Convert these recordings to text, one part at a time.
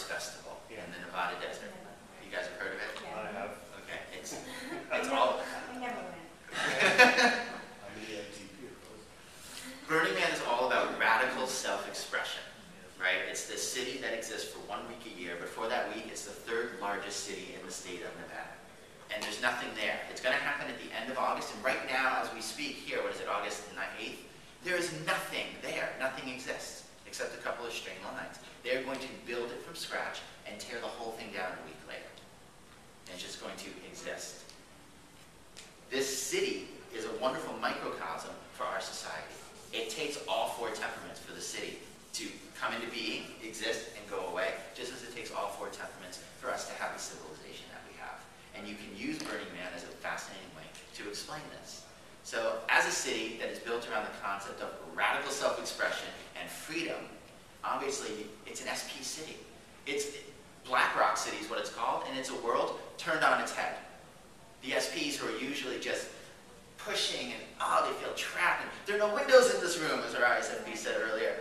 arts festival in the Nevada desert. You guys have heard of it? Yeah. I have. Okay, it's all. I never went. I'm in the MTP, of course. Burning Man is all about radical self-expression, right? It's this city that exists for 1 week a year, but for that week, it's the 3rd largest city in the state of Nevada. And there's nothing there. It's going to happen at the end of August, and right now, as we speak here, what is it, August 8th? There is nothing there. Nothing exists, except a couple of string lines. They're going to build it from scratch and tear the whole thing down a week later. And it's just going to exist. This city is a wonderful microcosm for our society. It takes all 4 temperaments for the city to come into being, exist, and go away, just as it takes all 4 temperaments for us to have the civilization that we have. And you can use Burning Man as a fascinating way to explain this. So, as a city that is built around the concept of radical self-expression and freedom, obviously, it's an SP city. It's Black Rock City is what it's called, and it's a world turned on its head. The SPs who are usually just pushing and, they feel trapped. And there are no windows in this room, as our ISFP said earlier.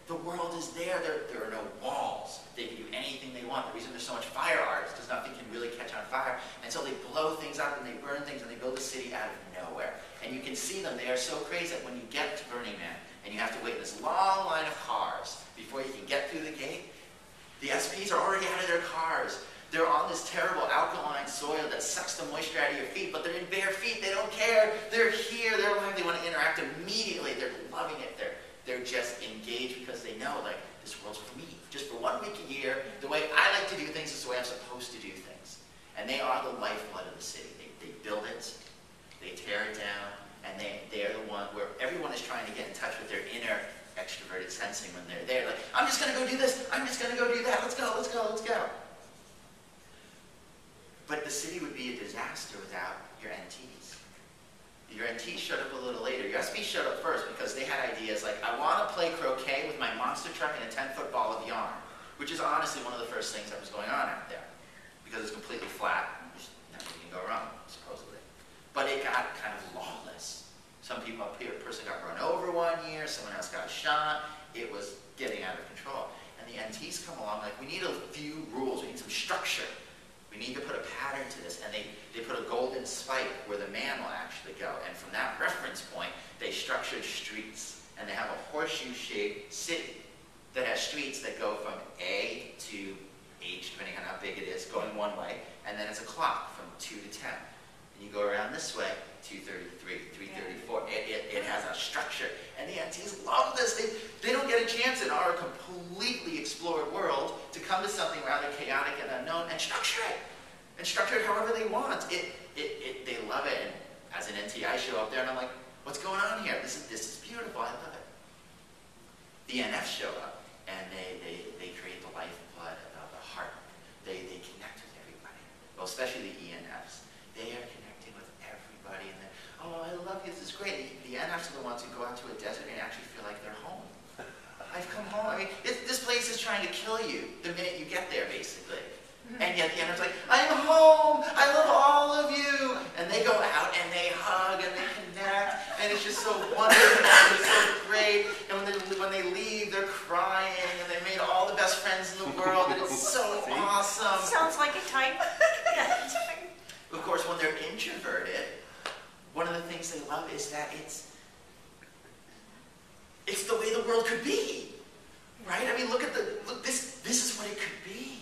The world is there. There are no walls. They can do anything they want. The reason there's so much fire art is because nothing can really catch on fire. And so they blow things up and they burn things and they build a city out of nowhere. And you can see them. They are so crazy that when you get to Burning Man and you have to wait in this long line of cars before you can get through the gate, the SPs are already out of their cars. They're on this terrible alkaline soil that sucks the moisture out of your feet, but they're in bare feet. They don't care. They're here. They're alive. They want to interact immediately. They're loving it. They're just engaged because they know, like, this world's for me. Just for 1 week a year, the way I like to do things is the way I'm supposed to do things. And they are the lifeblood of the city. They build it, they tear it down, and they are the one where everyone is trying to get in touch with their inner extroverted sensing when they're there. Like, I'm just going to go do this. I'm just going to go do that. Let's go, let's go, let's go. But the city would be a disaster without your NTs. Your NTs showed up a little later. Your SPs showed up first because they had ideas like, I want to play croquet with my monster truck and a 10-foot ball of yarn, which is honestly one of the first things that was going on out there because it's completely flat. Nothing can go wrong, supposedly. But it got kind of lawless. Some people up here, a person got run over 1 year, someone else got shot. It was getting out of control. And the NTs come along like, we need a few rules. We need some structure. We need to put a pattern to this, and they put a golden spike where the man will actually go. And from that reference point, they structured streets. And they have a horseshoe-shaped city that has streets that go from A to H, depending on how big it is, going one way. And then it's a clock from 2 to 10. And you go around this way, 2:33, 3:34. It has a structure. And the NTs love this. They don't get a chance in our completely explored world to come to something rather chaotic and unknown and structure it. And structure it however they want. They love it. And as an NT, I show up there and I'm like, what's going on here? This is beautiful. I love it. The NFs show up and they create the lifeblood of the heart. They connect with everybody. Well, especially the ENFs. They are connecting with everybody. And I love you. This is great. The NFs are the ones who go out to a desert and actually feel like they're home. I've come home. I mean, this place is trying to kill you the minute you get there, basically. And yet the NF's like, I'm home. I love all of you. And they go out and they hug and they connect. And it's just so wonderful. And it's so great. And when they leave, they're crying. And they made all the best friends in the world. And it's so awesome. Sounds like a type. Of course, when they're introverted, one of the things they love is that it's the way the world could be, right? I mean, look this is what it could be.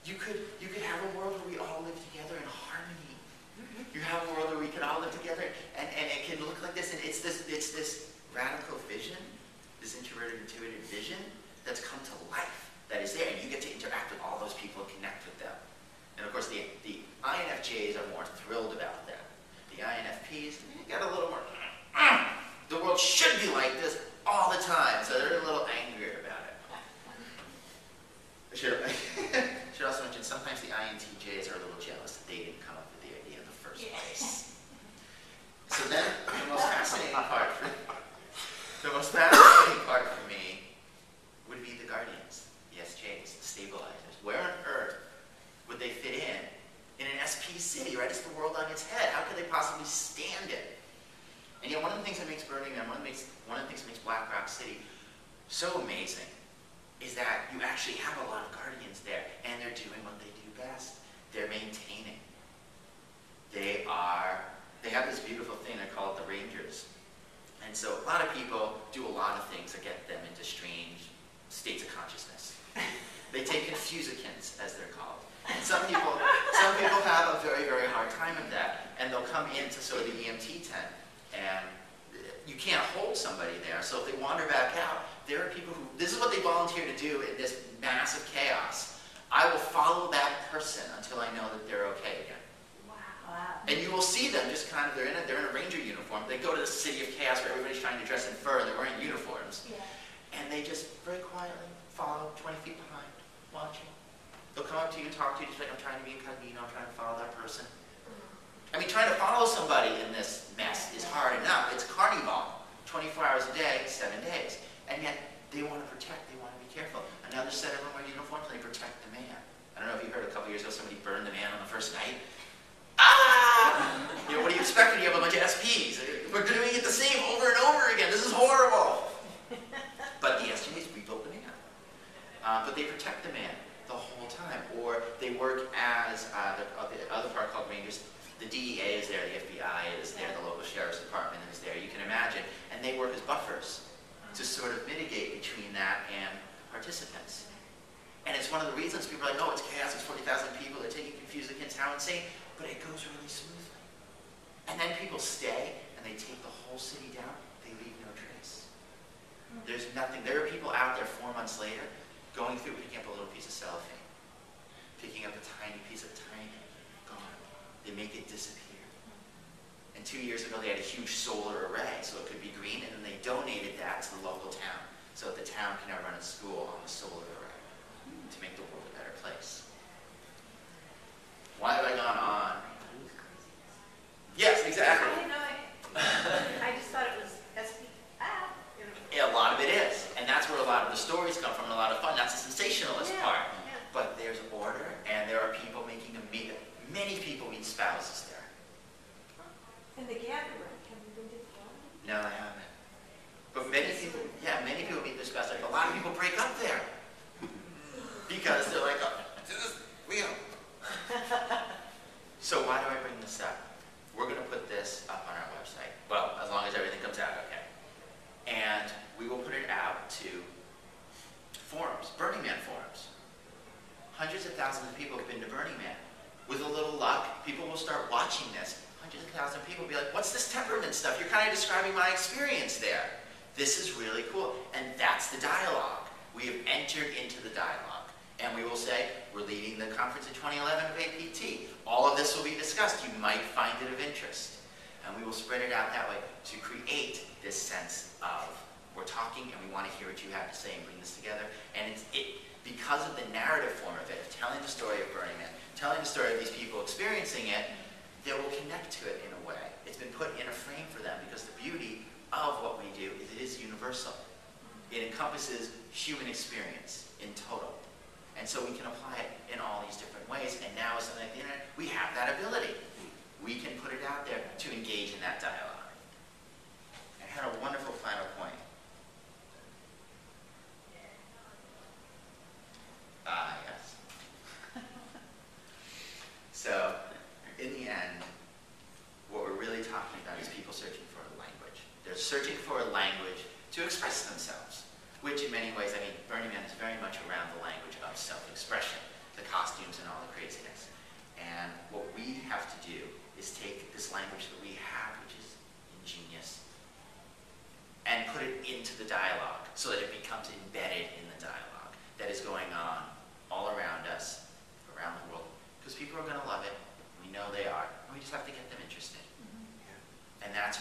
You could have a world where we all live together in harmony. You have a world where we can all live together, and it can look like this, and it's this radical vision, this introverted, intuitive vision that's come to life, that is there, and you get to interact with all those people and connect with them. And of course, the INFJs are more thrilled about that. The INFPs get a little more, the world should be like this all the time, so they're a little angrier about it. I should also mention, sometimes the INTJs are a little jealous that they didn't come up with the idea in the first place. So then, the most fascinating part for me would be the guardians, the SJs, the stabilizers. Where on earth would they fit in an SP city, right? It's the world on its head. How could they possibly stand it? And yet one of the things that makes Burning Man, one of the things that makes Black Rock City so amazing is that you actually have a lot of guardians there, and they're doing what they do best. They're maintaining. They have this beautiful thing, they call it the Rangers. And so a lot of people do a lot of things that get them into strange states of consciousness. They take infusicants, as they're called. And some people have a very, very hard time with that, and they'll come into sort of the EMT tent, and you can't hold somebody there. So if they wander back out, there are people who, this is what they volunteer to do in this massive chaos. I will follow that person until I know that they're okay again. Wow. And you will see them just kind of, they're in a ranger uniform. They go to the city of chaos where everybody's trying to dress in fur and they're wearing uniforms. Yeah. And they just very quietly follow 20 feet behind, watching. They'll come up to you and talk to you, just like, I'm trying to be incognito, I'm trying to follow that person. I mean, trying to follow somebody in this mess is hard enough. It's carnival, 24 hours a day, 7 days. And yet, they want to protect, they want to be careful. Another set of them wear uniforms, they protect the man. I don't know if you heard a couple years ago, somebody burned the man on the first night. Ah! You know, what do you expect when you have a bunch of SPs? We're doing it the same over and over again. This is horrible. But the SPs rebuilt the man. But they protect the man the whole time. Or they work as, the other part called Rangers, the DEA is there, the FBI is there, the local sheriff's department is there, you can imagine. And they work as buffers to sort of mitigate between that and participants. And it's one of the reasons people are like, oh, it's chaos, it's 40,000 people, they're taking confusicants, how insane. But it goes really smoothly. And then people stay, and they take the whole city down, they leave no trace. There's nothing. There are people out there 4 months later, going through, picking up a little piece of cellophane, picking up a tiny piece of tiny, gone. They make it disappear. And 2 years ago, they had a huge solar array, so it could be green, and then they donated that to the local town, so that the town can now run a school on the solar array to make the world a better place. Why have I gone on? Yes, exactly. I didn't know it. I just thought it was SP. Yeah, a lot of it is. And that's where a lot of the stories come from, and a lot of fun. That's the sensationalist part. Yeah. But there's order, and there are people making a meet. Many people meet spouses there. In the gathering, have you been to the gathering? No, I haven't. But many people, yeah, many people meet their spouses. Like, a lot of people break up there. Because they're like, oh, this is real. So why do I bring this up? We're going to put this up on our website. Well, as long as everything comes out okay. And we will put it out to forums, Burning Man forums. Hundreds of thousands of people have been to Burning Man. With a little luck, people will start watching this. Hundreds of thousands of people will be like, what's this temperament stuff? You're kind of describing my experience there. This is really cool. And that's the dialogue. We have entered into the dialogue. And we will say, we're leading the conference in 2011 of APT. All of this will be discussed. You might find it of interest. And we will spread it out that way to create this sense of, we're talking and we want to hear what you have to say and bring this together. And because of the narrative form of it, telling the story of Burning Man, telling the story of these people experiencing it, they will connect to it in a way. It's been put in a frame for them because the beauty of what we do is it is universal. It encompasses human experience in total. And so we can apply it in all these different ways. And now with something like the internet, we have that ability. We can put it out there to engage in that dialogue. I had a wonderful final point. Yes. So, in the end, what we're really talking about is people searching for a language. They're searching for a language to express themselves. Which in many ways, I mean, Burning Man is very much around the language of self-expression, the costumes and all the craziness. And what we have to do is take this language that we have, which is ingenious, and put it into the dialogue so that it becomes embedded in the dialogue that is going on all around us, around the world. Because people are going to love it. We know they are. And we just have to get them interested. Mm-hmm. And that's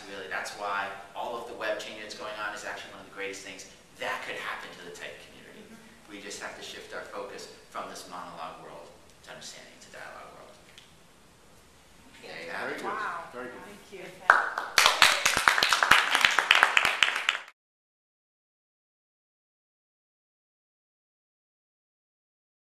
why all of the web change that's going on is actually one of the greatest things that could happen to the